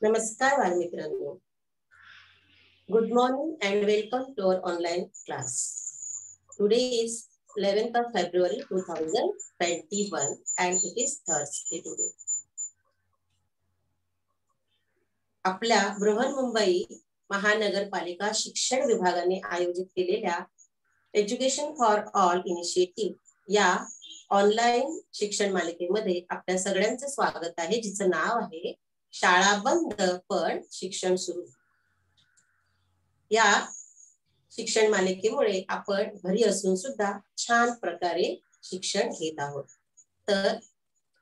नमस्कार बालमित्रांनो. Good morning and welcome to our online class. Today is 11th of February 2021 and it is Thursday today. आपल्या बृहन्मुंबई महानगरपालिका शिक्षण विभागाने आयोजित केलेल्या एज्युकेशन फॉर ऑल इनिशिएटिव्ह या ऑनलाईन शिक्षण मालिकेमध्ये आपल्या सगळ्यांचं स्वागत आहे, जिचं नाव आहे शाळा बंद पण शिक्षण सुरू. या शिक्षण मालिकेमुळे आपण घरी असून सुद्धा छान प्रकारे शिक्षण घेत आहोत. तर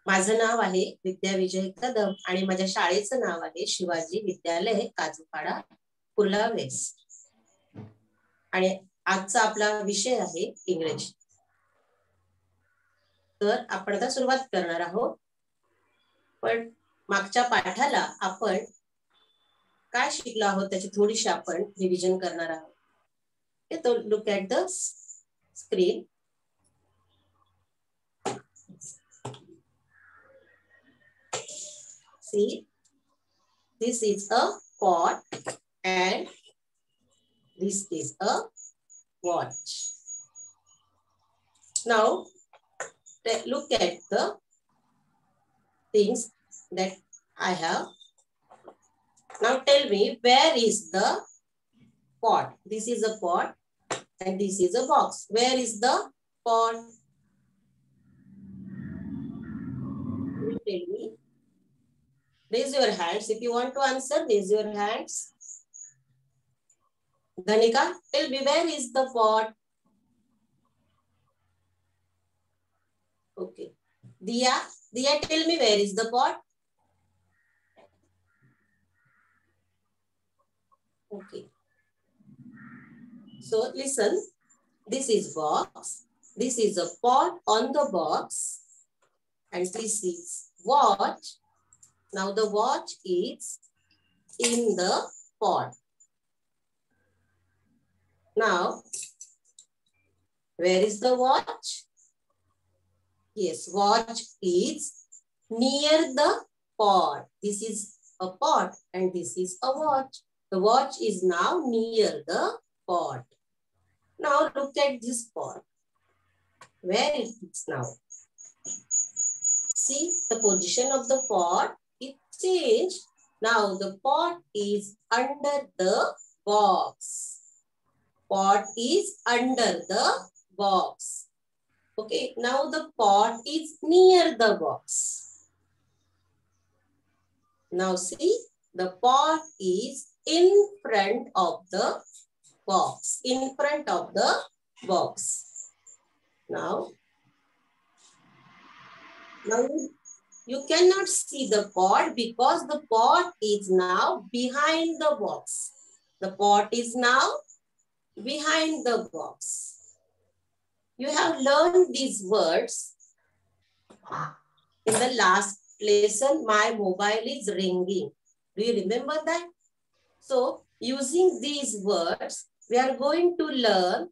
माझं नाव आहे विद्या विजय कदम आणि माझ्या शाळेचं नाव आहे शिवाजी विद्यालय काजूपाडा कुर्ला वेस्ट. आणि आजचा आपला विषय आहे इंग्रजी. तर आपण आता सुरुवात करणार आहोत, पण मागच्या पाठाला आपण काय शिकलो आहोत त्याची थोडीशी आपण रिव्हिजन करणार आहोत. तो look at the screen. See, this is a pot and this is a watch. Now, look at the things that I have. Now tell me, where is the pot? This is a pot and this is a box. Where is the pot? Tell me. Raise your hands. If you want to answer, raise your hands. Dhanika, tell me, where is the pot? Okay. Diya, tell me, where is the pot? Okay. So listen, this is box. This is a pot on the box. And this is watch. Now the watch is in the pot. Now, where is the watch? Yes, watch is near the pot. This is a pot and this is a watch. The watch is now near the pot. Now look at this pot. Where it is now? See the position of the pot. It changed. Now the pot is under the box. Pot is under the box. Okay, now the pot is near the box. Now see, the pot is in front of the box. In front of the box. Now you cannot see the pot because the pot is now behind the box. The pot is now behind the box. You have learned these words in the last lesson. My mobile is ringing. Do you remember that? So using these words, we are going to learn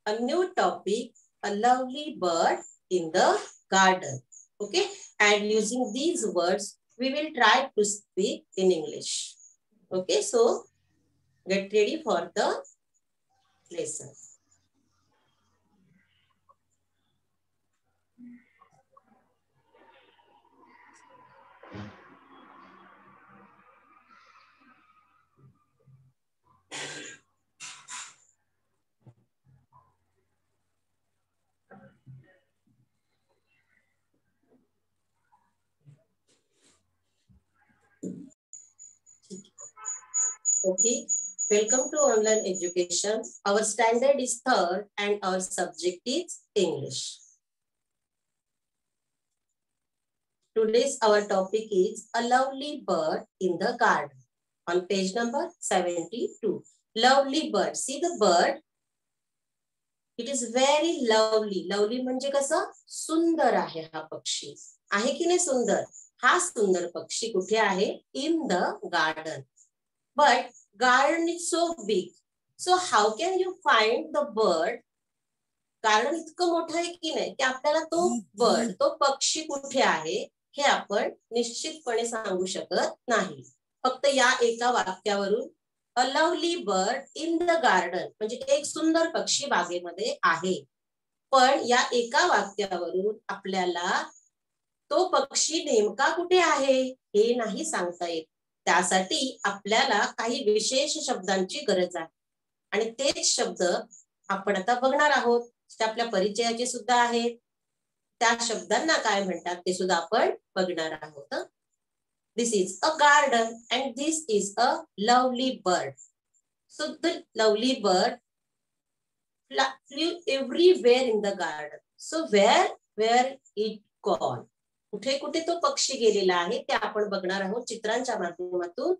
a new topic, a lovely bird in the garden. Okay, and using these words, we will try to speak in English. Okay, so get ready for the lesson. Okay, welcome to online education. Our standard is 3rd and our subject is English. Today's our topic is a lovely bird in the garden. On page number 72. Lovely bird. See the bird. It is very lovely. Lovely म्हणजे कसं? सुंदर आहे हा पक्षी. आहे की नाही सुंदर? हा सुंदर पक्षी कुठे आहे? In the garden. But garden is so big. So how can you find the bird? garden इतकं मोठं आहे की नाही की आपल्याला तो bird, तो पक्षी कुठे आहे हे आपण निश्चितपणे सांगू शकत नाही. फक्त या एका वाक्यावरून a lovely bird in the garden म्हणजे एक सुंदर पक्षी बागेमध्ये आहे. पण या एका वाक्यावरून आपल्याला तो पक्षी नेमका कुठे आहे हे नाही सांगता येत. त्यासाठी आपल्याला काही विशेष शब्दांची गरज आहे आणि तेच शब्द आपण आता बघणार आहोत. ते आपल्या परिचयाचे सुद्धा आहेत. त्या शब्दांना काय म्हणतात ते सुद्धा आपण बघणार आहोत. This is a garden and this is a lovely bird. So the lovely bird flew everywhere in the garden. So where it gone? कुठे कुठे तो पक्षी गेलेला आहे ते आपण बघणार आहोत चित्रांच्या माध्यमातून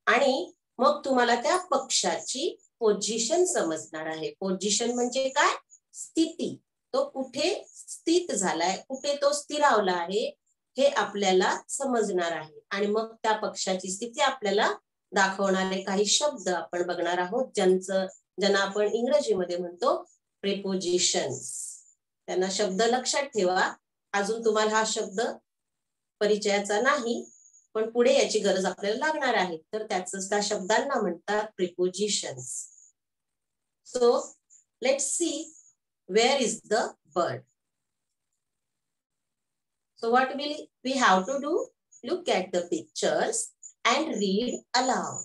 आणि मग तुम्हाला त्या पक्षाची पोझिशन समजणार आहे. पोझिशन म्हणजे काय? स्थिती. तो कुठे स्थित झालाय, कुठे तो स्थिरावला आहे हे आपल्याला समजणार आहे आणि मग त्या पक्षाची स्थिती आपल्याला दाखवणारे काही शब्द आपण बघणार आहोत ज्यांना आपण इंग्रजीमध्ये म्हणतो प्रिपोजिशन्स. त्यांना शब्द लक्षात ठेवा. अजून तुम्हाला हा शब्द परिचयाचा नाही पण पुढे याची गरज आपल्याला लागणार आहे तर त्या शब्दांना म्हणतात prepositions. So let's see wear is the bird. So what we have to do? Look at the pictures and read aloud.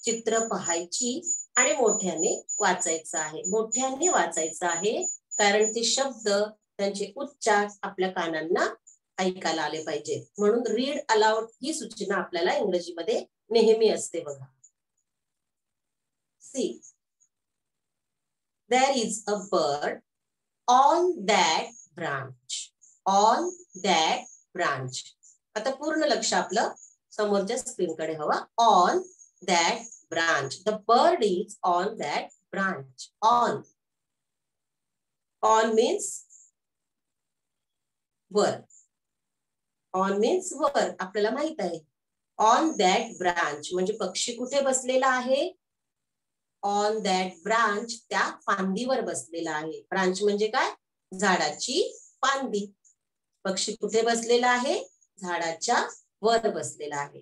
चित्र पाहायची आणि मोठ्याने वाचायचं आहे. मोठ्याने वाचायचं आहे कारण ते शब्द त्यांचे उच्चार आपल्या कानांना ऐकायला आले पाहिजे. म्हणून रीड अलाउड ही सूचना आपल्याला इंग्रजीमध्ये नेहमी असते बघा. See, there is a bird on that branch. On that branch. आता पूर्ण लक्ष आपलं समोरच्या स्क्रीनकडे हवा. On that branch. The bird is on that branch. On. On means वर. On means वर. आपल्याला माहित आहे. On that branch म्हणजे पक्षी कुठे बसलेला आहे? On that branch त्या फांदीवर बसलेला आहे. ब्रांच म्हणजे काय? झाडाची फांदी. पक्षी कुठे बसलेला आहे? झाडाच्या वर बसलेला आहे.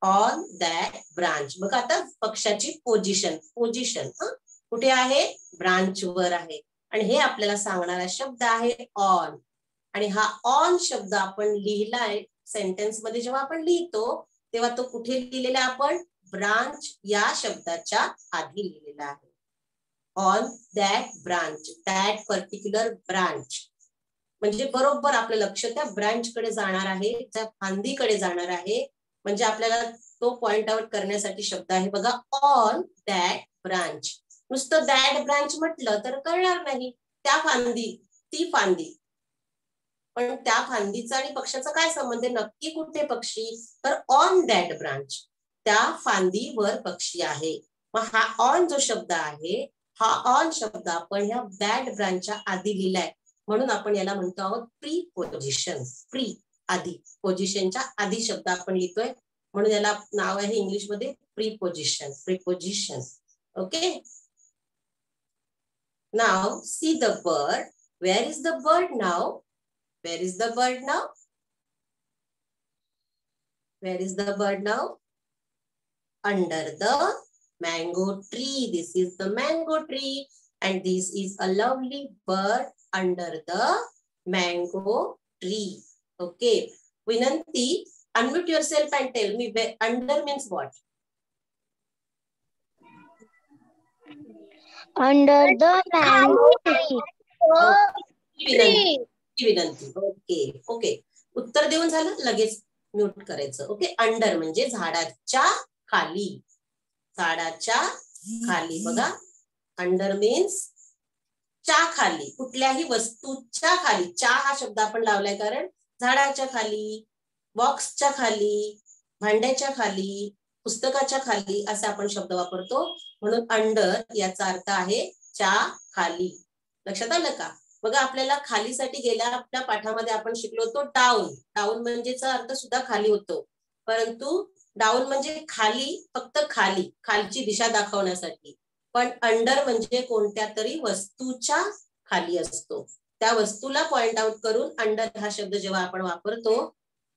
On that branch. बघ आता पक्षाची पोझिशन कुठे आहे? ब्रांच वर आहे आणि हे आपल्याला सांगणारा शब्द आहे ऑन. आणि हा ऑन शब्द आपण लिहिलाय सेंटेन्स मध्ये जेव्हा आपण लिहितो तेव्हा तो कुठे लिहिलेला आपण? ब्रांच या शब्दाच्या आधी लिहिलेला आहे. On that branch. That particular branch म्हणजे बरोबर आपलं लक्ष त्या ब्रांच कडे जाणार आहे, त्या फांदीकडे जाणार आहे. म्हणजे आपल्याला तो पॉइंट आउट करण्यासाठी शब्द आहे बघा ऑन दॅट ब्रांच. नुसतं दॅट ब्रांच म्हटलं तर कळणार नाही. त्या फांदी, ती फांदी. पण त्या फांदीचा आणि पक्षाचा काय संबंध आहे? नक्की कुठे पक्षी? तर ऑन दॅट ब्रांच. त्या फांदीवर पक्षी आहे. मग हा ऑन जो शब्द आहे हा ऑन शब्द आपण ह्या दॅट ब्रांचच्या आधी लिहिलाय म्हणून आपण याला म्हणतो आहोत प्रीपोजिशन. प्री आधी, पोझिशनच्या आधी शब्द आपण लिहितोय म्हणून याला नाव आहे इंग्लिश मध्ये preposition. Preposition. Okay. Now C the bird. Wear is the bird now? Where is the bird now? Where is the bird now? Under the mango tree. This is the mango tree and this is a lovely bird under the mango tree. Okay. Vinanti, unmute yourself and tell me under means what? Under the mango tree. Okay. विनंती. Okay okay. उत्तर देऊन झालं लगेच mute करायचं. Okay. Under म्हणजे झाडाच्या खाली. झाडाच्या खाली. बघा अंडर मीन्स च्या खाली, कुठल्याही वस्तूच्या खाली. च्या हा शब्द आपण लावलाय कारण झाडाच्या खाली, बॉक्सच्या खाली, भांड्याच्या खाली, पुस्तकाच्या खाली असे आपण शब्द वापरतो म्हणून अंडर याचा अर्थ आहे च्या खाली. लक्षात आलं का? बघा आपल्याला खालीसाठी गेल्या आपल्या पाठामध्ये आपण शिकलो होतो डाऊन. डाऊन म्हणजेचा अर्थ सुद्धा खाली होतो परंतु डाऊन म्हणजे खाली, फक्त खाली, खालची दिशा दाखवण्यासाठी. पण अंडर म्हणजे कोणत्या तरी वस्तूच्या खाली असतो. त्या वस्तूला पॉइंट आउट करून अंडर हा शब्द जेव्हा आपण वापरतो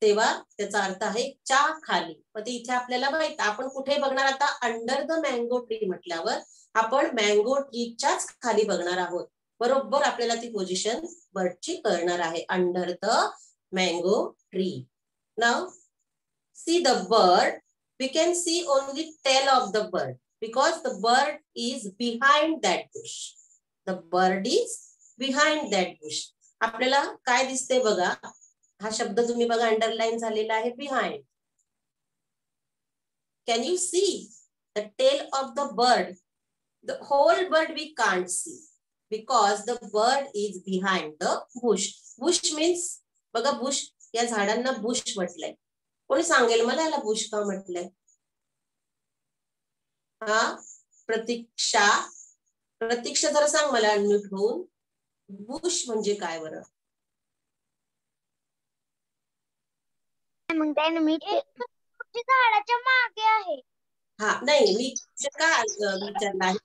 तेव्हा त्याचा अर्थ आहे च्या खाली. मग ते इथे आपल्याला माहित, आपण कुठे बघणार आता, अंडर द मँगो ट्री म्हटल्यावर आपण मँगो ट्रीच्याच खाली बघणार आहोत. बरोबर आपल्याला ती पोझिशन बर्डची कळणार आहे, under the mango tree. Now see the bird, we can see only tail of the bird because the bird is behind that bush. The bird is behind that bush. आपल्याला काय दिसते बघा, हा शब्द तुम्ही बघा अंडरलाईन झालेला आहे, behind. Can you see the tail of the bird? The whole bird we can't see because the bird is behind the bush. Bush means बघा, बुश, या झाडांना बुश म्हटलंय. कोणी सांगेल मला याला बुश का म्हटलंय? हा, प्रतीक्षा, प्रतीक्षा जरा सांग मला अनम्यूट होऊन, बुश म्हणजे काय बरं? झाडाच्या मागे आहे. हा, नाही, मी का विचारला आहे,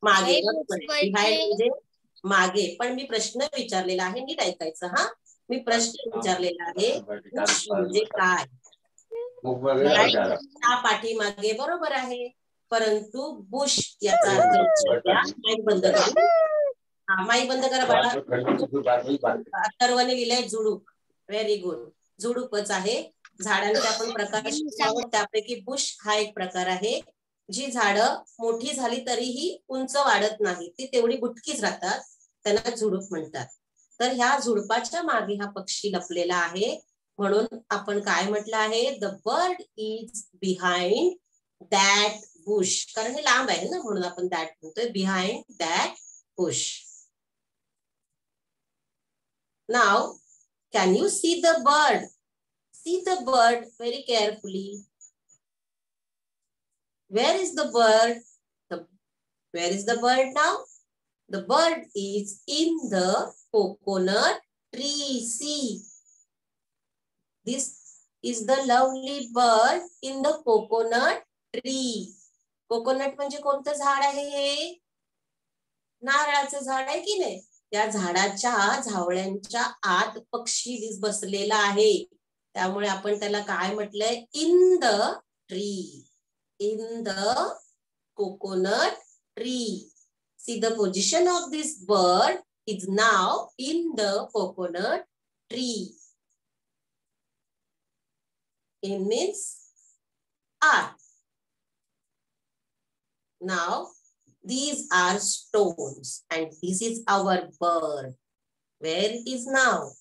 मागे, म्हणजे मागे. पण मी प्रश्न विचारलेला आहे, नीट ऐकायचं. हा, मी प्रश्न विचारलेला आहे, बुश म्हणजे काय? पाठीमागे, बरोबर आहे. परंतु बुश याचा अर्थ, माईक बंद करू, हा माईक बंद करा बाळा. अथर्वने लिहिलंय झुडूप. व्हेरी गुड, झुडूपच आहे. झाडांचे आपण प्रकार शिकलो, त्यापैकी बुश हा एक प्रकार आहे. जी झाडं मोठी झाली तरीही उंच वाढत नाही, ती तेवढी बुटकीच राहतात, त्यांना झुडूप म्हणतात. तर ह्या झुडपाच्या मागे हा पक्षी लपलेला आहे, म्हणून आपण काय म्हटलं आहे, the bird is behind that Bush. कारण हे लांब आहे ना, म्हणून आपण दॅट म्हणतोय, behind that Bush. Now, can you see the bird? See the bird very carefully. Where is the bird? Where is the bird now? The bird is in the coconut tree. See, this is the lovely bird in the coconut tree. Coconut म्हणजे कोणतं झाड आहे हे? नारळाचं झाड आहे की नाही? त्या झाडाच्या झावळ्यांच्या आत पक्षी बसलेला आहे, त्यामुळे आपण त्याला काय म्हटलंय, in the tree. In the coconut tree. See, the position of this bird is now in the coconut tree. In means are. Now, these are stones and this is our bird. Where it is now?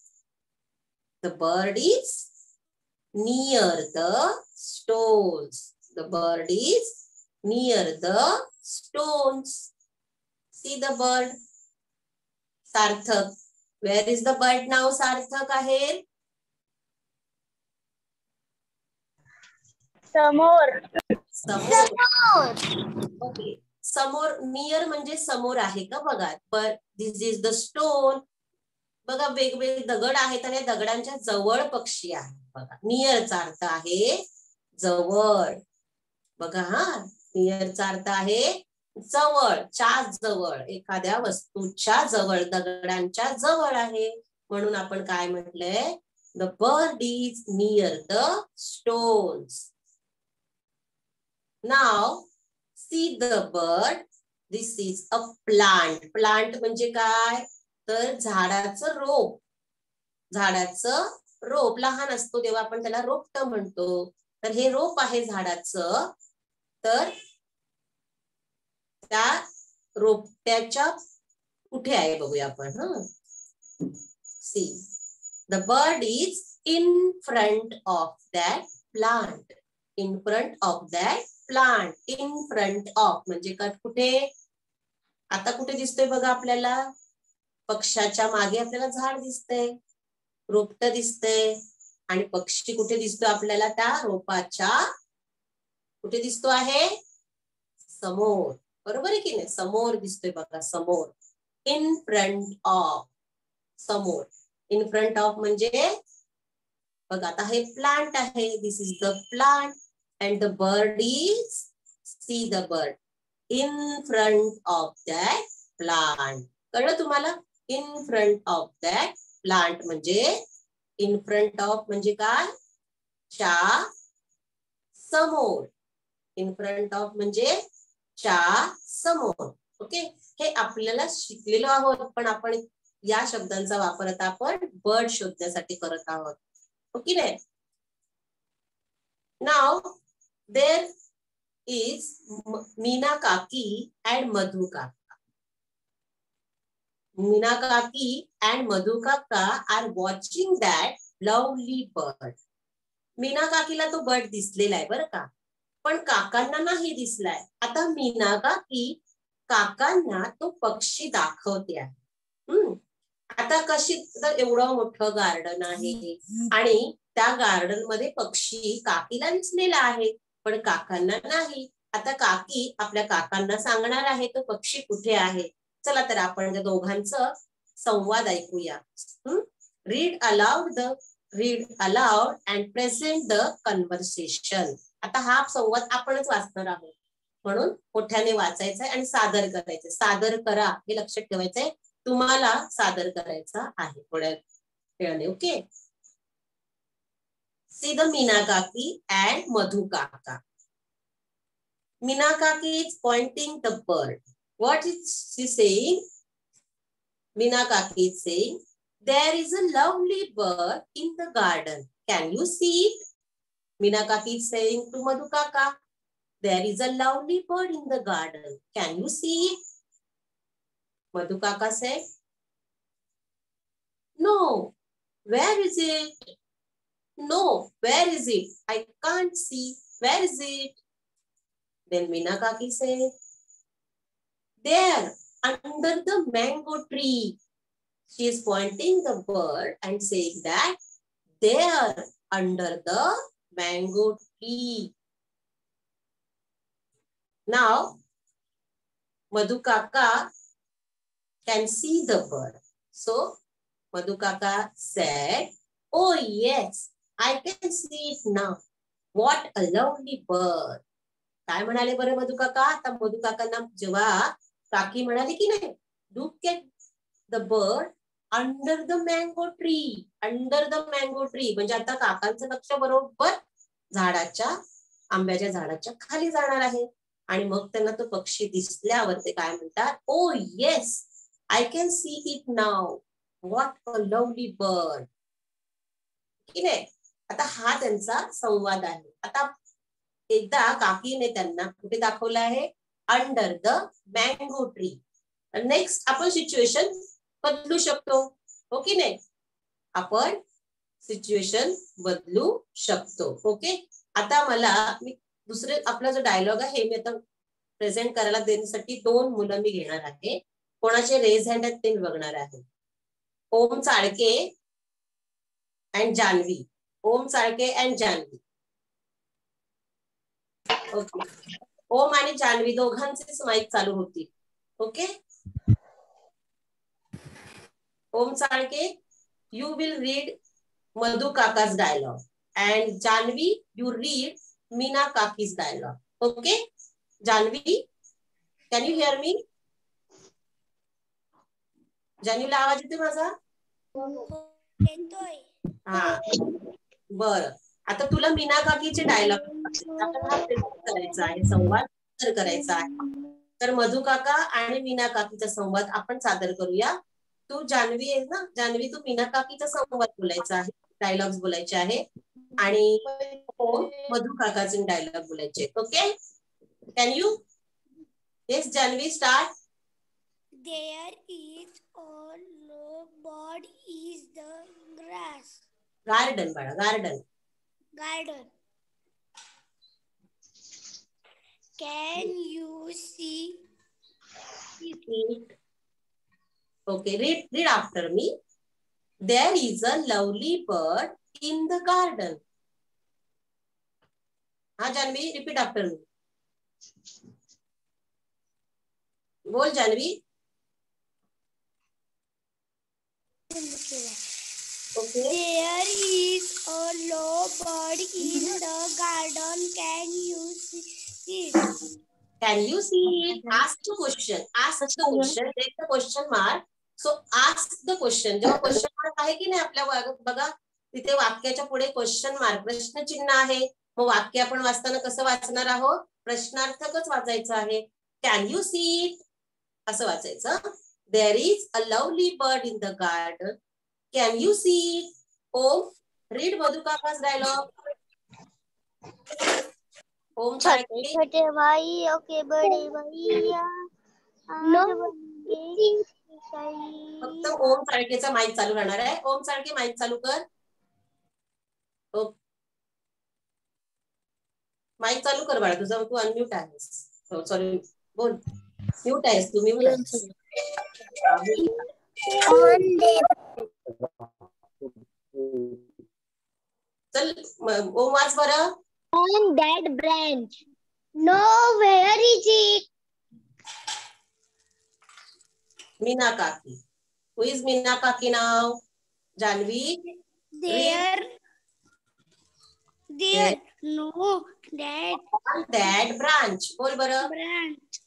The bird is near the stones. The bird is near the stones. See the bird. Sarthak. Where is the bird now? Sarthak आहे. समोर. Okay, समोर. Near म्हणजे समोर आहे का बघा. but this is the stone. बघा, वेगवेगळे दगड आहेत आणि दगडांच्या जवळ पक्षी आहे. बघा, नियरचा अर्थ आहे जवळ. बघा, हा, नियरचा अर्थ आहे जवळ, च्या जवळ, एखाद्या वस्तूच्या जवळ, दगडांच्या जवळ आहे, म्हणून आपण काय म्हटलंय, the bird is near the stones. Now C the bird. This is a plant. Plant म्हणजे काय, तर झाडाचं रोप. झाडाचं रोप लहान असतो तेव्हा आपण त्याला रोपट म्हणतो. तर हे रोप आहे झाडाचं. तर त्या रोपट्याच्या कुठे आहे बघूया आपण. हा, C the bird is in front of that plant. In front of that plant. In front of म्हणजे का, कुठे, आता कुठे दिसतोय बघा आपल्याला, पक्षाच्या मागे आपल्याला झाड दिसतंय, रोपट दिसतंय, आणि पक्षी कुठे दिसतो आपल्याला, त्या रोपाच्या कुठे दिसतो आहे, समोर. बरोबर आहे की नाही, समोर दिसतोय बघा, समोर. इन फ्रंट ऑफ, समोर. इन फ्रंट ऑफ म्हणजे बघा, आता हे प्लांट आहे, this is the plant and the bird is, see the bird. In front of that plant. कळलं तुम्हाला? In front of that plant म्हणजे इन फ्रंट ऑफ म्हणजे काय? च्या समोर. इन फ्रंट ऑफ म्हणजे च्या समोर. ओके, हे आपल्याला शिकलेलो आहोत, पण आपण या शब्दांचा वापर आता आपण बर्ड शोधण्यासाठी करत आहोत. ओके नाही? नाव देर इज मीना काकी अँड मधु काका. मीना काकी अँड मधु काका are watching that lovely bird. Meena काकीला तो बर्ड दिसलेला आहे बरं का, पण काकांना नाही दिसलाय. आता मीना काकी काकांना तो पक्षी दाखवते आहे. आता कशी, तर एवढं मोठं गार्डन आहे आणि त्या गार्डन मध्ये पक्षी काकीला दिसलेला आहे, पण काकांना नाही. आता काकी आपल्या काकांना सांगणार आहे तो पक्षी कुठे आहे. चला तर आपण त्या दोघांचं संवाद ऐकूया. Read aloud and present the conversation. आता हा संवाद आपणच वाचणार आहोत, म्हणून मोठ्याने वाचायचंय आणि सादर करायचंय. सादर करा हे लक्षात ठेवायचंय, तुम्हाला सादर करायचा आहे थोड्या वेळाने. ओके. सी द मीना काकी अँड मधु काका. मीना काकी is pointing the bird. What is she saying? Meena Kaki is saying, there is a lovely bird in the garden. Can you see it? Meena Kaki is saying to Madhu Kaka, there is a lovely bird in the garden. Can you see it? Madhu Kaka said, no. Where is it? No, where is it? I can't see. Where is it? Then Meena Kaki said, there, under the mango tree. She is pointing the bird and saying that there, under the mango tree. Now, Madhu Kaka can see the bird. So, Madhu Kaka said, oh yes, I can see it now. What a lovely bird. काय म्हणाले बरं मधु काका? आता मधु काकांना जेव्हा काकी म्हणाली की नाही, look at the bird under the mango tree. Under the mango tree म्हणजे आता काकांचं लक्ष बरोबर झाडाच्या, आंब्याच्या झाडाच्या खाली जाणार आहे. आणि मग त्यांना तो पक्षी दिसल्यावर ते काय म्हणतात, oh yes, I can see it now. What a lovely bird. की नाही? आता हा त्यांचा संवाद आहे. आता एकदा काकीने त्यांना कुठे दाखवलं आहे, under the mango tree. Next आपण सिच्युएशन बदलू शकतो. ओके नाही? आपण सिच्युएशन बदलू शकतो. ओके. आता मला मी दुसरे आपला जो डायलॉग आहे मी आता प्रेझेंट करायला देण्यासाठी दोन मुलं मी घेणार आहे. कोणाचे रेज हँड आहेत ते बघणार आहे. Om Chalke and Janhavi. Om Chalke and Janhavi. Okay. Om आणि जान्हवी दोघांचेच माईक चालू होती. Okay. Om Chalke, you will read Madhu Kaka's dialogue and Janvi, you read Meena Kaki's dialogue. Okay? Janvi, can you hear me? जान्हवीला आवाज येतोय माझा? येतोय. हा, बर. आता तुला मीना काकीचे डायलॉग करायचा आहे, संवाद करायचा आहे. तर मधु काका आणि मीना काकीचा संवाद आपण सादर करूया. तू जान्हवी आहे ना, जान्हवी तू मीना काकीचा संवाद बोलायचा आहे, डायलॉग्स बोलायचे आहे. आणि मधु काकाचे डायलॉग बोलायचे. Okay, can you? Yes Janhavi, start. There is a low bird is the grass. Garden बाळा, garden. Garden. Can you see it? Okay, read after me. There is a lovely bird in the garden. हाँ Janvi, repeat after me. बोल Janvi. Okay. There is a low bird in the garden. Can you see it? Can you see it? Ask the question. Ask the question. Take the question mark. So ask the question. जेव्हा question mark आहे की नाही आपल्या बघा तिथे वाक्याच्या पुढे question mark प्रश्नचिन्ह आहे. मग वाक्य आपण वाचताना कसं वाचणार आहोत? प्रश्नार्थकच वाचायचं आहे. कॅन यू सी इट असं वाचायचं. There is a lovely bird in the garden. Can you see it? Om read मधुकाका's डायलॉग. ओम छोटे भाई ओके बड़े भैया फक्त ओम साळकेचा माईक चालू राहणार आहे. ओम साळके माईक चालू कर. माईक चालू कर बाळा तुझा. तू अनम्यूट आहेस. सॉरी बोल. म्यूट आहेस तू. म्यूट आहेस. चल ओम वाच बरं. On that branch. No, where is it? Meena काकी. Who is मीना काकी now? Janvi. There. No, that. On that branch. बोल बरं. Branch.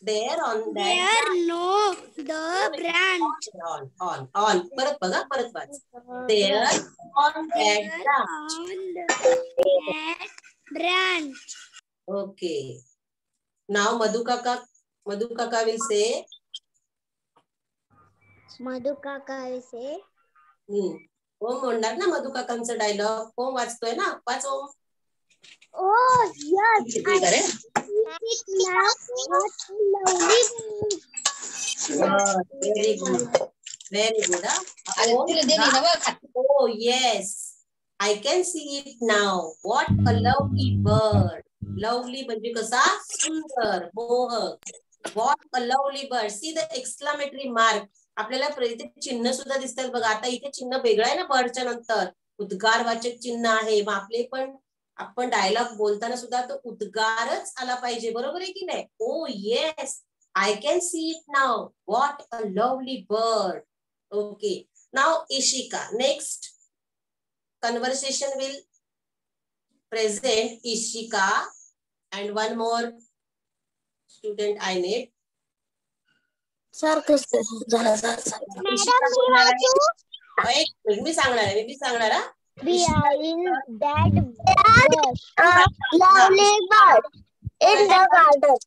There on that. There no the branch. On. परत बघा परत वाच. There on that branch. On that branch. Okay. Now Madhu Kaka will say. Madhu Kaka will say. ओम म्हणणार ना मधु काकांचं dialogue. ओम वाचतोय ना. वाच ओम. Oh yes. Very good. Very good. Oh yes. I can see it now. What a lovely bird. Lovely म्हणजे कसा? सुंदर, मोहक. What a lovely bird. See the exclamatory mark. आपल्याला इथे चिन्ह सुद्धा दिसतात बघा. आता इथे चिन्ह वेगळं आहे ना बर्डच्या नंतर. उद्गारवाचक चिन्ह आहे. मग आपले पण आपण डायलॉग बोलताना सुद्धा तो उद्गारच आला पाहिजे. बरोबर आहे की नाही? ओ yes. I can see it now. What a lovely bird. Okay. Now Ishika. Next conversation will present Ishika and one more student I need. Sir, मी सांगणार. Behind that bush, a lovely bird in the garden.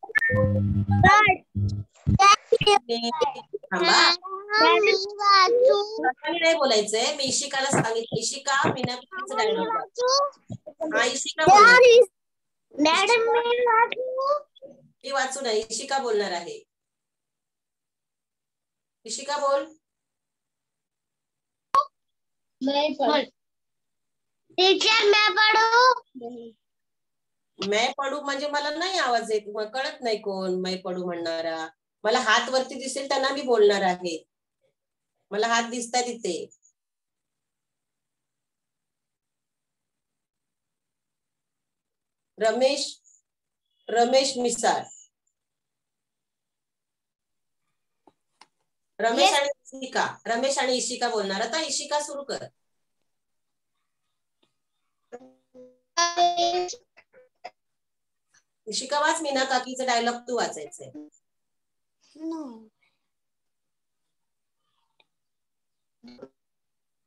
नाही बोलायचंय. मी इशिकाला सांगितलं. Ishika मीनाचं dialogue. हा इशिका मी वाचू ना. इशिका बोलणार आहे. इशिका बोल. टीचर मैं पडू म्हणजे मला नाही आवाज येत. मग कळत नाही कोण मैं पडू म्हणणारा. मला हात वरती दिसेल त्यांना मी बोलणार आहे. मला हात दिसतात तिथे. रमेश मिसाळ. रमेश आणि इशिका बोलणार. आता इशिका सुरू कर. इशिका वाच. मीना काकीचा डायलॉग तू वाचायचंय.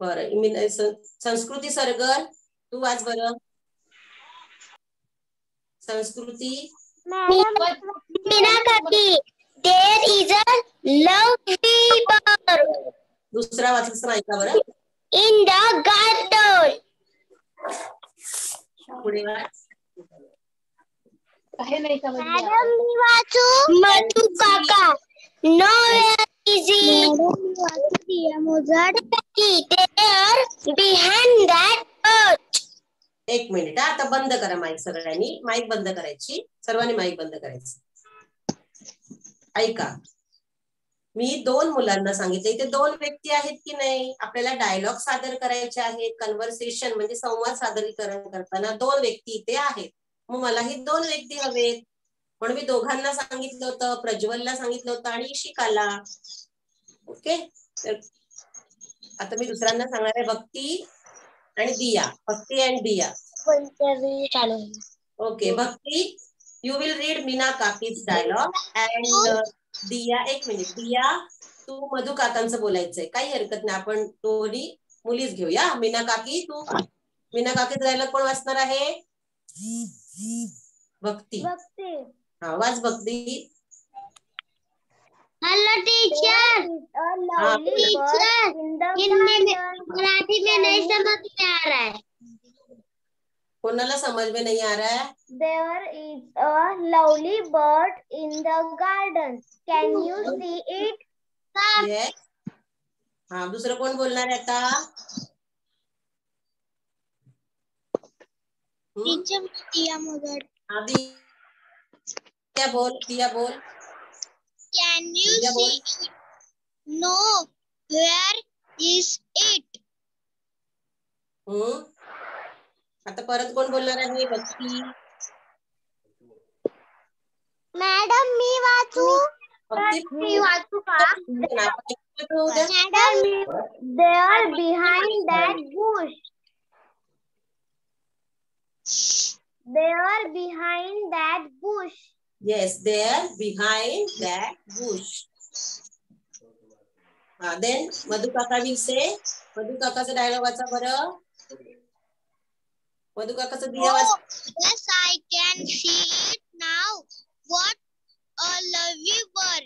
बरं. संस्कृती सरगर तू वाच बरं. संस्कृती. मीना काकी, there is a lovely bird. दुसरा वाचच ऐका बरं. In the garden. पुढे वाच. Madhu Kaka, no where is it? There behind that bush. एक मिनिट. आता बंद करा माईक सगळ्यांनी. माईक बंद करायची. सर्वांनी माईक बंद करायचं. ऐका. मी 2 मुलांना सांगितलं. इथे 2 व्यक्ती आहेत की नाही. आपल्याला डायलॉग सादर करायचे आहेत. कन्व्हर्सेशन म्हणजे संवाद सादरीकरण करताना 2 व्यक्ती इथे आहेत. मग मलाही 2 व्यक्ती हवेत. म्हणून मी दोघांना सांगितलं होतं. प्रज्वलला सांगितलं होतं आणि इशिकाला. ओके. आता मी दुसऱ्यांना सांगणार आहे. भक्ती आणि Diya. Bhakti and Diya. Okay. Bhakti You will read Meena Kaki's dialogue and Diya, एक मिनिट दिया, तू मधु काकांचं बोलायचंय, काही हरकत नाही, आपण दोन्ही मुलीच घेऊया. मीना काकी डायलॉग कोण वाचणार आहे? भक्ती. हा, वाच भक्ती. हेलो टीचर, मराठी में नहीं समझ में आ रहा है. कोणाला समझ में नहीं आ रहा है? There is a lovely bird in the garden. Can you see it? Yes. हाँ, दूसरा कौन बोलना रहता? टीचर दिया मगर. अभी क्या बोल? Can you see it? No. Where is it? आता परत कोण बोलणार आहे? भक्ती. मॅडम मी वाचू? मी वाचू का? Madam, they are behind that bush. They are behind that bush. Yes, they are behind that bush. Then Madhu Kaka will say, Madhu Kakaचा dialogue वाचा बरं. मधु काकाचा दिया वाच. Yes, I can see it now. What a lovely bird.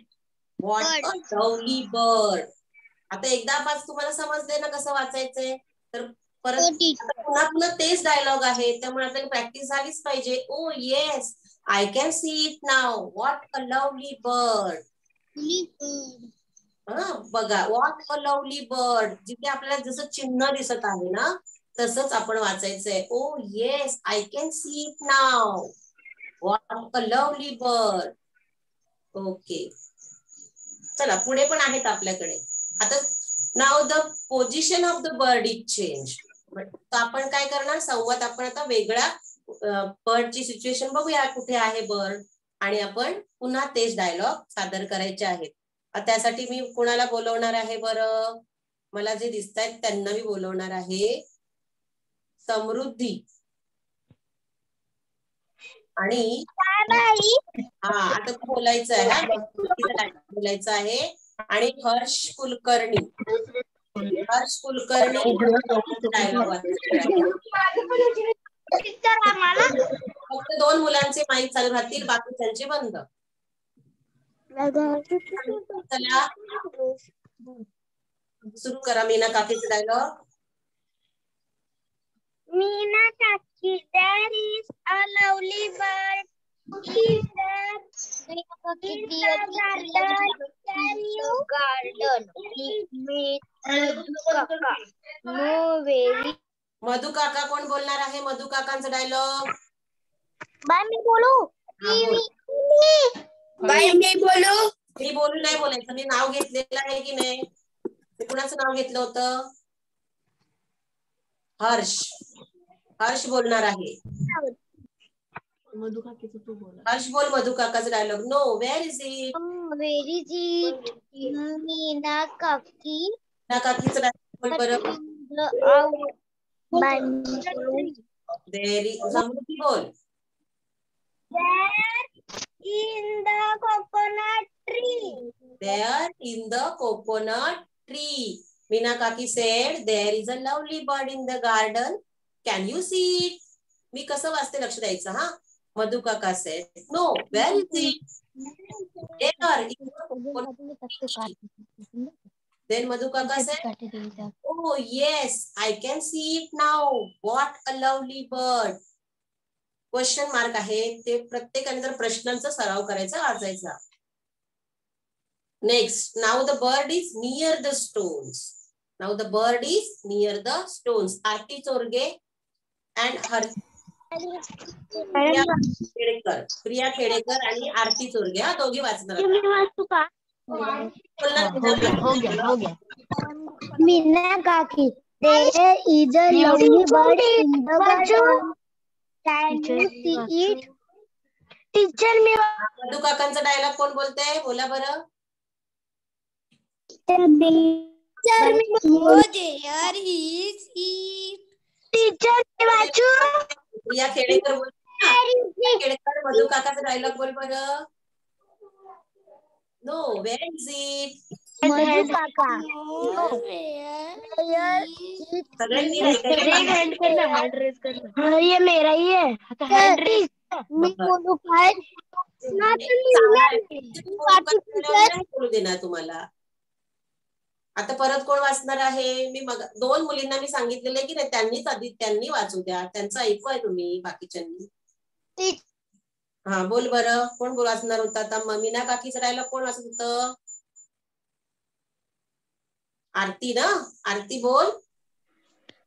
What a lovely bird. आता एकदा पाच तुम्हाला समजले ना कसं वाचायचंय, तर परत पुन्हा तेच डायलॉग आहे, त्यामुळे आपल्याला प्रॅक्टिस झालीच पाहिजे. Oh yes, I can see it now. What a lovely bird. बघा, व्हॉट अ लवली बर्ड, जिथे आपल्याला जसं चिन्ह दिसत आहे ना तसंच आपण वाचायचंय. Oh yes, I can see it now. What a lovely bird. Okay, चला पुढे पण आहेत आपल्याकडे. आता now the position of the bird is change. तर आपण काय करणार, संवाद आपण आता वेगळा बर्डची सिच्युएशन बघूया, कुठे आहे बर्ड, आणि आपण पुन्हा तेच डायलॉग सादर करायचे आहेत. त्यासाठी मी कुणाला बोलवणार आहे बरं? मला जे दिसत आहेत त्यांना मी बोलवणार आहे. समृद्धी आणि आता बोलायचं आहे, हा बोलायचं आहे. आणि हर्ष कुलकर्णी डायलॉग फक्त 2 मुलांचे माईक चालू राहतील, बाकीच्यांचे बंद. चला सुरू करा मीना काकीचा dialogue. Meena Kaki, there is a lovely bird in the garden. Can you meet Kaka? No very. मधु काका कोण बोलणार आहे? मधु काकांचा डायलॉग. बाय मी बोलू? बाय मी बोलू? मी बोलू नाही बोलायचं, मी नाव घेतलेलं आहे की नाही? कुणाचं नाव घेतलं होतं? हर्ष बोलणार आहे. हर्ष बोल मधु काकाचा dialogue. No, where is it? Where is it? Meena काकी. मीना काकीचा डायलॉग बरं. समृद्धी बोल. In the coconut tree. There in the coconut tree. Meena Kaki said, there is a lovely bird in the garden. Can you see it? मी कसं वाचते लक्ष द्यायचं हा. मधु काका said, no, where is it? There in the coconut tree. Then Madhu Kaka said, oh yes, I can see it now. What a lovely bird. Question mark आहे, ते प्रत्येकाने जर प्रश्नांचा सराव करायचा, वाचायचा. Next, now the bird is near the stones. Now the bird is near the stones. Aarti Chorge and Priya Khedekar आणि आरती चोरगे, हा दोघी वाचणार. मीना काकी, there is a lovely bird in the garden. Can you see it? Teacher मी. मधु काकांचा डायलॉग कोण बोलतंय? बोला बरं. टीचर मी. there is it. टीचर मी वाचू? प्रिया खेडेकर बोल. केळकर मधु काकाचा डायलॉग बोल बरं. No, where is it? Madhu काका सगळ्यांनी ये मेरा ही है. मी बोलू काय? बोलू देणार तुम्हाला. आता परत कोण वाचणार आहे? मी मग 2 मुलींना मी सांगितलेलं की नाही, त्यांनी वाचू द्या. त्यांचं ऐकू आहे तुम्ही बाकीच्यांनी. हा बोल बरं, कोण वाचणार होता आता? मीना काकीचं डायलॉग कोण वाचत होतं? आरती ना? आरती बोल.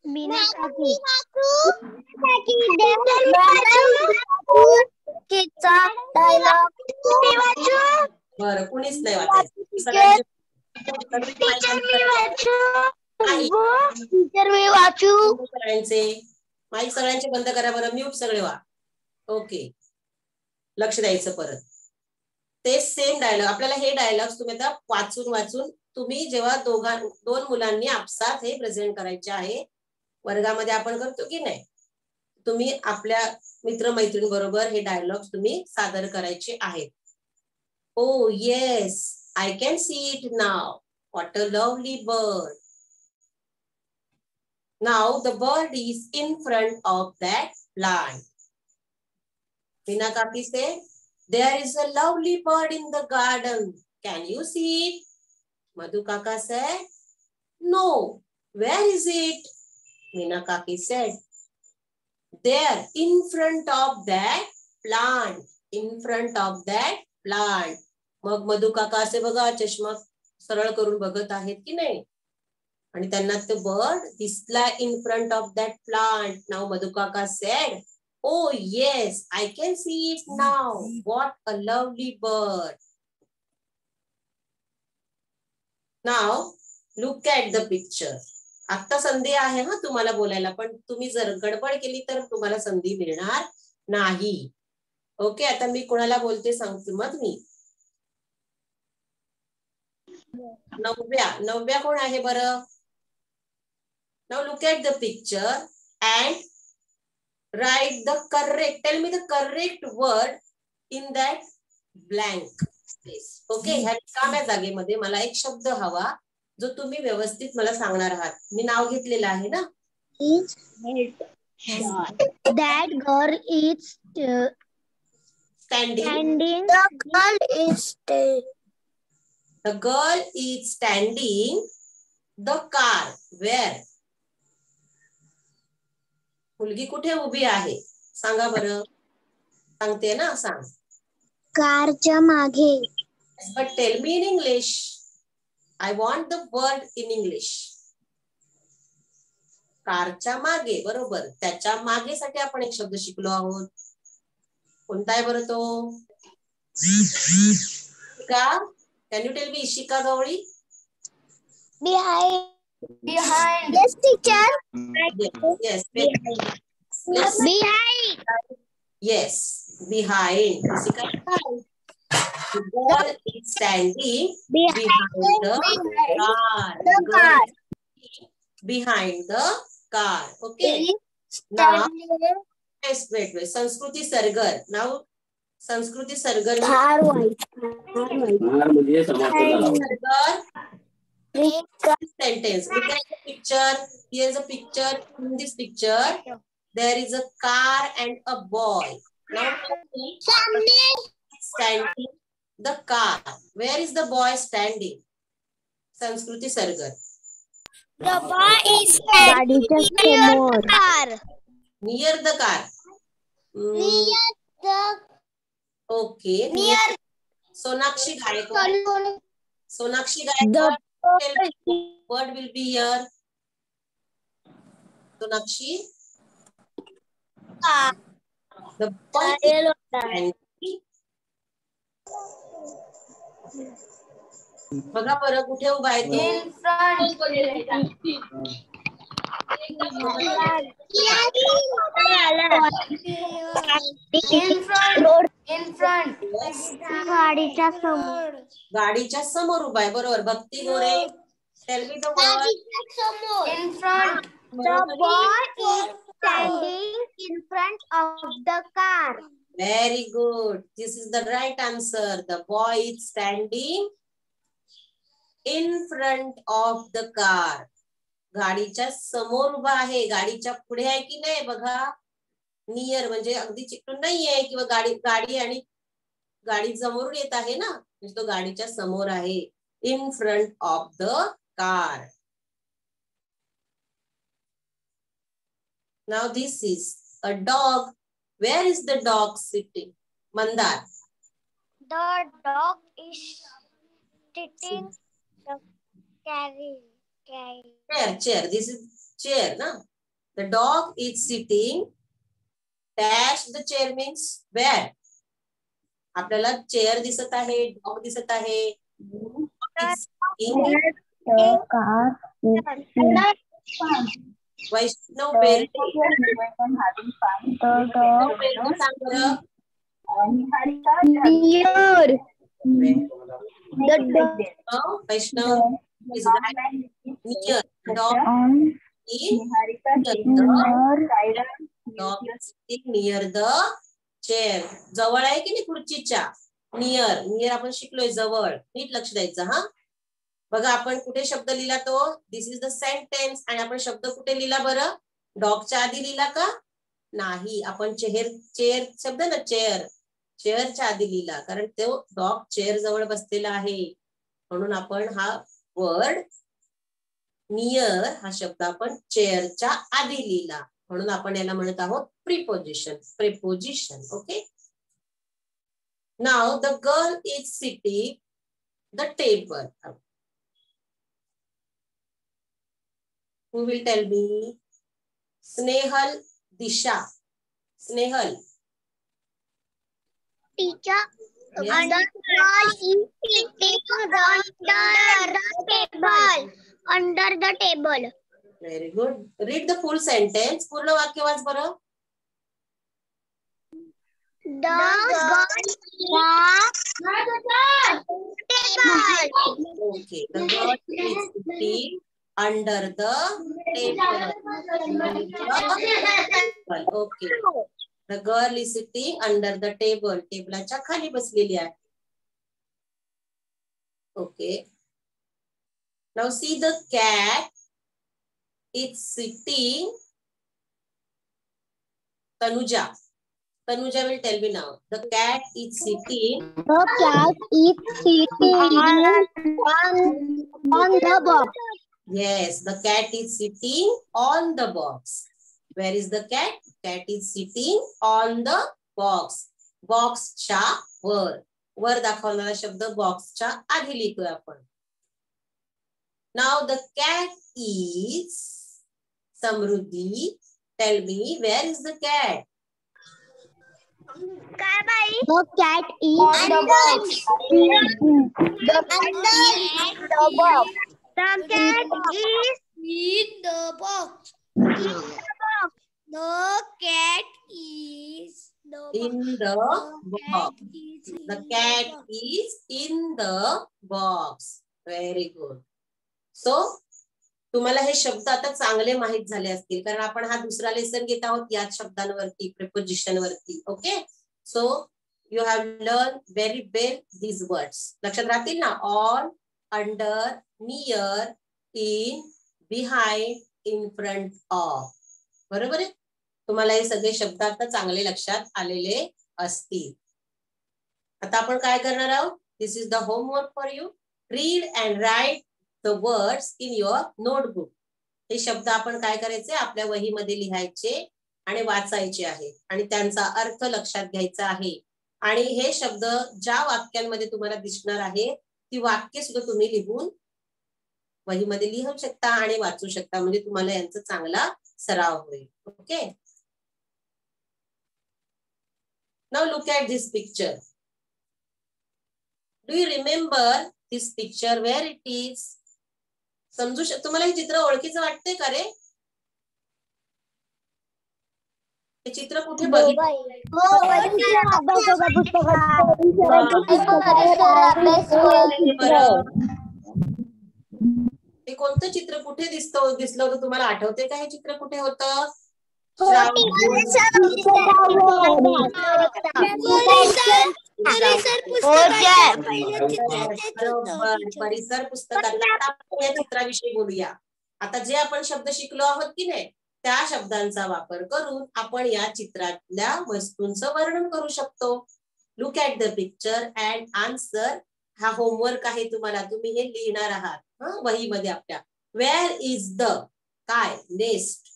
मीना काकी बरं, कुणीच नाही वाचायचं. सगळ्यांचे माईक सगळ्यांचे बंद करा बरं. म्यूट सगळे व्हा. ओके, लक्ष द्यायचं परत. ते सेम डायलॉग आपल्याला, हे डायलॉग तुम्ही आता वाचून तुम्ही जेव्हा 2 मुलांनी आपसात हे प्रेझेंट करायचे आहे, वर्गामध्ये आपण करतो की नाही, तुम्ही आपल्या मित्रमैत्रिणी बरोबर हे डायलॉग तुम्ही सादर करायचे आहेत. Oh yes, I can see it now. What a lovely bird. Now the bird is in front of that plant. Meena Kaki said, there is a lovely bird in the garden. Can you see it? Madhu Kaka said, no. Where is it? Meena Kaki said, there, in front of that plant. In front of that plant. मग मधु काका असे बघा चष्मा सरळ करून बघत आहेत की नाही, आणि त्यांना ते बर्ड दिसला in front of that plant. Now Madhu काका said, oh yes, I can see it now. What a lovely bird. Now look at the picture. आता संधी आहे हा तुम्हाला बोलायला, पण तुम्ही जर गडबड केली तर तुम्हाला संधी मिळणार नाही. ओके, आता मी कोणाला बोलते सांगते मग मी. नवव्या कोण आहे बरं? Now look at the picture and write the correct, tell me the correct word in that blank space. Okay, ह्या रिकाम्या जागेमध्ये मला एक शब्द हवा जो तुम्ही व्यवस्थित मला सांगणार आहात. मी नाव घेतलेलं आहे ना. That girl is standing. The girl is standing the car. Where? मुलगी कुठे उभी आहे? सांगा बरं. सांगते ना, सांग. कारच्या मागे. But tell me in English. I want the word in English. कारच्या मागे, बरोबर. त्याच्या मागेसाठी आपण एक शब्द शिकलो आहोत. कोणता आहे बरं तो? का? Can you tell me, Ishika Gowri? Behind. Yes, teacher. Yes. Behind. Yes, behind. Ishika, the girl is standing behind the car. Behind the car. Okay. Now, wait. Sanskriti Sargar. Now, Sanskriti Sargar. Sentence. Look at the picture. Here's a picture. In this picture, there is a car and a boy. Now, standing the car. Where is the boy standing? Sanskriti Sargar. The boy is standing near the car. Near the car. Near the. Okay. Near. Sonakshi Gaikwad. Sonakshi Gaikwad. What will be here? Sonakshi. The boy is standing. बघा बरं कुठे उभा आहे तो? In front. In front. गाडीच्या समोर. गाडीच्या समोर उभा आहे, बरोबर. भक्ती गोरे. Tell me the word. In front. The boy is standing in front of the car. Very good. This is the right answer. The boy is standing in front of the car. गाडीच्या समोर उभा आहे. गाडीच्या पुढे आहे की नाही बघा. नियर म्हणजे अगदी चिकटून नाहीये किंवा गाडी आणि गाडी समोरून येत आहे ना, म्हणजे तो गाडीच्या समोर आहे. In front of the car. Now this is a dog. Where is the dog sitting? Mandar. The dog is sitting the Chair. This is chair, na? The dog is sitting. Dash the chair means where? आपल्याला chair दिसत आहे, dog दिसत आहे. वैष्णव Berde. Vaishnav is near. Dog is sitting near the chair. जवळ आहे की नाही खुर्चीच्या. नियर आपण शिकलोय जवळ. नीट लक्ष द्यायचं हा. बघा आपण कुठे शब्द लिहिला तो. दिस इज द सेंटेन्स. आणि आपण शब्द कुठे लिहिला बरं. डॉगच्या आधी लिहिला का नाही. आपण चेअर शब्द ना चेअरच्या आधी लिहिला, कारण तो डॉग चेअर जवळ बसलेला आहे. म्हणून आपण हा वर्ड नियर हा शब्द आपण चेअरच्या आधी लिहिला, म्हणून आपण याला म्हणत आहोत preposition. Okay. Now the girl is sitting the table. Who will tell me? Snehal, Disha. Snehal. Teacher. Yes. The girl is sitting under the table. Very good. Read the full sentence. पूर्ण वाक्य वाच बरं. The girl is table. Okay. The girl is sitting under the table. Okay. The girl is sitting under the table. टेबलाच्या खाली बसलेली आहे. Okay. Now see the cat. It's sitting. Tanuja will tell me now. The cat is sitting. The cat is sitting on the box. Yes, the cat is sitting on the box. Where is the cat? Cat is sitting on the box. Box च्या वर दाखवणारा शब्द box च्या आधी लिहितोय आपण. Now the cat is. Samruddhi, tell me, where is the cat? The cat is on the box. The cat is the box. The cat is in the box. The cat is In the box. The cat is in the box. Very good. So, तुम्हाला हे शब्द आता चांगले माहित झाले असतील, कारण आपण हा दुसरा लेसन घेत आहोत याच शब्दांवरती, प्रिपोजिशन वरती. Okay. So you have learn very well these words. लक्षात राहतील ना. On, under, near, in, behind, in front of. बरोबर आहे. तुम्हाला हे सगळे शब्द आता चांगले लक्षात आलेले असतील. आता आपण काय करणार आहोत. This is the homework for you. Read and write the words in your notebook. हे शब्द आपण काय करायचे, आपल्या वहीमध्ये लिहायचे आणि वाचायचे आहे आणि त्यांचा अर्थ लक्षात घ्यायचा आहे. आणि हे शब्द ज्या वाक्यांमध्ये तुम्हाला दिसणार आहे ती वाक्य सुद्धा तुम्ही लिहून वहीमध्ये लिहू शकता आणि वाचू शकता, म्हणजे तुम्हाला यांचा चांगला सराव होईल. Okay. Now look at this picture. Do you remember this picture? Where it is? तुम्हाला हे चित्र ओळखीचं वाटतंय का रे? हे चित्र कुठे बघितलं? हे कोणतं चित्र कुठे दिसलं होतं? तुम्हाला आठवतंय का हे चित्र कुठे होतं? परिसर पुस्तकातला. आता आपण या चित्राविषयी बोलूया. आता जे आपण शब्द शिकलो आहोत की नाही त्या शब्दांचा वापर करून आपण या चित्रातल्या वस्तूंचं वर्णन करू शकतो. Look at the picture and answer. हा होमवर्क आहे तुम्हाला, तुम्ही हे लिहिणार आहात वहीमध्ये आपल्या. वेअर इज द काय nest.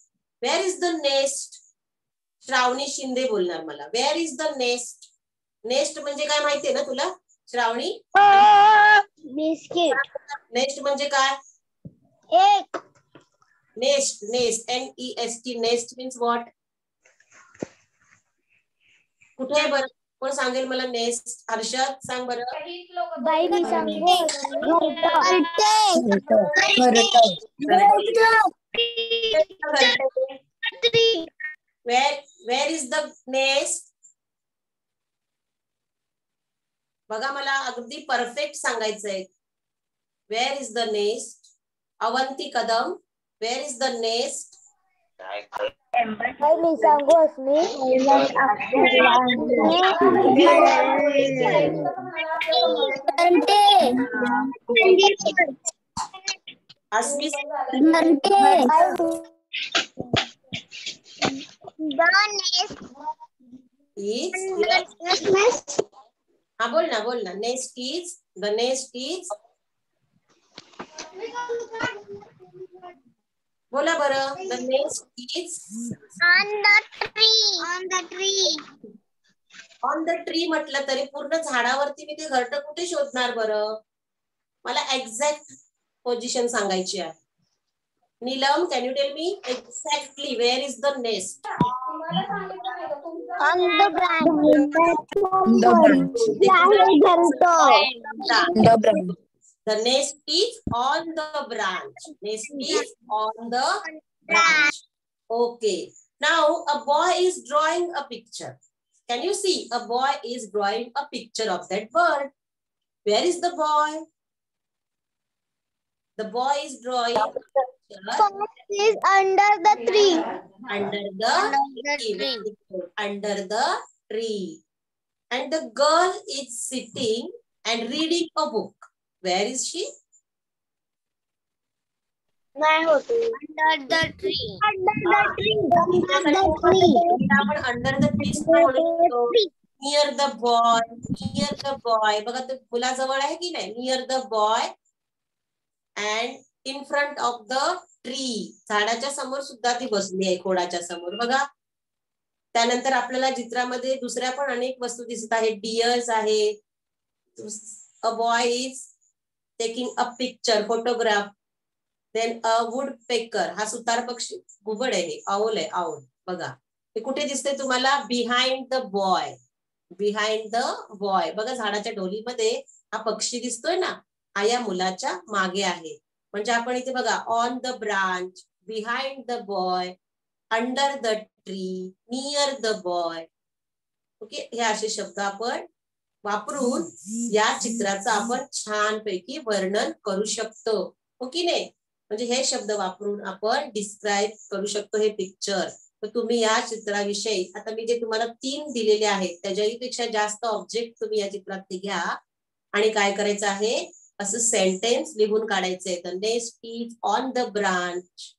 Where is the nest. Shravani Shinde बोलणार मला. Where is the nest. Nest म्हणजे काय माहितीये ना तुला श्रावणी? बिस्किट. नेस्ट म्हणजे काय? एक. Nest. Nest NEST. Nest means what? कुठे आहे बरं? कोण सांगेल मला नेस्ट? हर्षद सांग बरं. Where is the nest? बघा मला अगदी परफेक्ट सांगायचंय. Where is the nest? Avanti Kadam. Where is the nest? मी सांगू अस्मी. अस्मी हा बोल ना. Nest is. The nest is. बोला बरं. The nest is on the tree म्हटलं तरी पूर्ण झाडावरती मी ते घरटं कुठे शोधणार बरं? मला एक्झॅक्ट पोझिशन सांगायची आहे. Neelam, can you tell me exactly wear is the nest? On the branch. The nest is on the branch. Nest is on the branch. Okay. Now a boy is drawing a picture. Can you see? A boy is drawing a picture of that bird. Where is the boy? The boy is drawing a picture. Is under the tree. Under the tree. Under the tree. And the girl is sitting and reading a book. Where is she? Under the tree. Under the tree. Under the tree. Near the boy. Near the boy. बघा तो मुलाजवळ आहे की नाही? Near the boy and in front of the tree. झाडाच्या समोर सुद्धा ती बसली आहे, खोडाच्या समोर बघा. त्यानंतर आपल्याला चित्रामध्ये दुसऱ्या पण अनेक वस्तू दिसत आहेत. डिअर्स आहे. A boy is taking a picture, photograph. Then a woodpecker. हा सुतार पक्षी घुबड आहे. आऊल आहे. आऊल बघा. हे कुठे दिसते तुम्हाला? Behind the boy. Behind the boy. बघा झाडाच्या ढोलीमध्ये हा पक्षी दिसतोय ना, हा या मुलाच्या मागे आहे. म्हणजे आपण इथे बघा on the branch, behind the boy, under the tree, near the boy. Okay. हे असे शब्द आपण वापरून या चित्राचं आपण छानपैकी वर्णन करू शकतो. हो की नाही? म्हणजे हे शब्द वापरून आपण डिस्क्राईब करू शकतो हे पिक्चर. तर तुम्ही या चित्राविषयी आता मी जे तुम्हाला 3 दिलेले आहेत त्याच्यापेक्षा जास्त ऑब्जेक्ट तुम्ही या चित्रातले घ्या आणि काय करायचं आहे, असं सेंटेन्स लिहून काढायचंय. The nest is on the branch.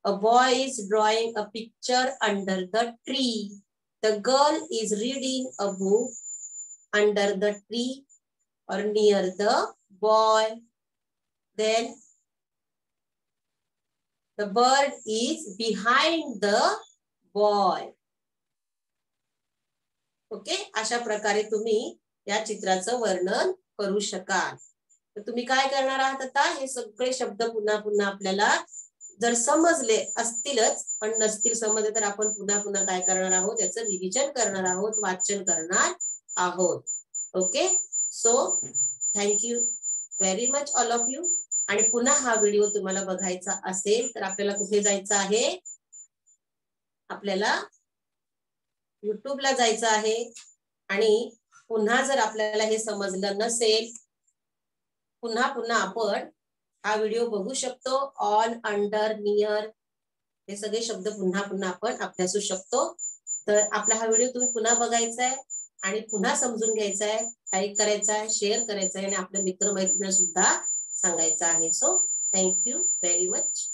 A boy is drawing a picture under the tree. The girl is reading a book under the tree or near the boy. Then the bird is behind the boy. Okay. अशा प्रकारे तुम्ही या चित्राचं वर्णन करू शकाल. तर तुम्ही काय करणार आहात आता? हे सगळे शब्द पुन्हा पुन्हा आपल्याला जर समजले असतीलच, पण नसतील समजले तर आपण पुन्हा पुन्हा काय करणार आहोत, याचं रिव्हिजन करणार आहोत, वाचन करणार आहोत. Okay. So thank you very much all of you. आणि पुन्हा हा व्हिडिओ तुम्हाला बघायचा असेल तर आपल्याला कुठे जायचं आहे? आपल्याला युट्यूबला जायचं आहे. आणि पुन्हा जर आपल्याला हे समजलं नसेल, पुन्हा पुन्हा आपण हा व्हिडिओ बघू शकतो. ऑन, अंडर, नियर हे सगळे शब्द पुन्हा पुन्हा आपण अभ्यासू शकतो. तर आपला हा व्हिडिओ तुम्ही पुन्हा बघायचा आहे आणि पुन्हा समजून घ्यायचा आहे, लाईक करायचा आहे, शेअर करायचा आहे आणि आपल्या मित्रमैत्रिणींना सुद्धा सांगायचं आहे. So thank you very much.